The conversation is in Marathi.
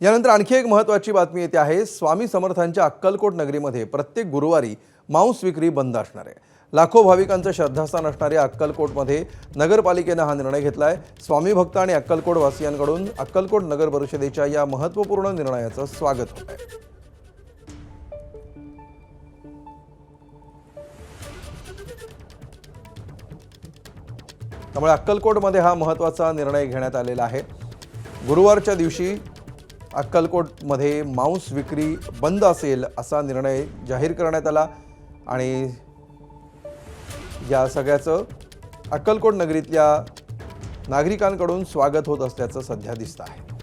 यानंतर आणखी एक महत्त्वाची बातमी येते आहे। स्वामी समर्थांच्या अक्कलकोट नगरीमध्ये प्रत्येक गुरुवारी मांस विक्री बंद असणार आहे। लाखो भाविकांचं श्रद्धास्थान असणाऱ्या अक्कलकोटमध्ये नगरपालिकेने हा निर्णय घेतला आहे। स्वामी भक्त आणि अक्कलकोट वासियांकडून अक्कलकोट नगर परिषदेच्या या महत्त्वपूर्ण निर्णयाचं स्वागत होत आहे। त्यामुळे अक्कलकोटमध्ये हा महत्त्वाचा निर्णय घेण्यात आलेला आहे। गुरुवारच्या दिवशी अक्कलकोटमध्ये मांस विक्री बंद असेल असा निर्णय जाहीर करण्यात आला आणि या सगळ्याचं अक्कलकोट नगरीतल्या नागरिकांकडून स्वागत होत असल्याचं सध्या दिसतं आहे।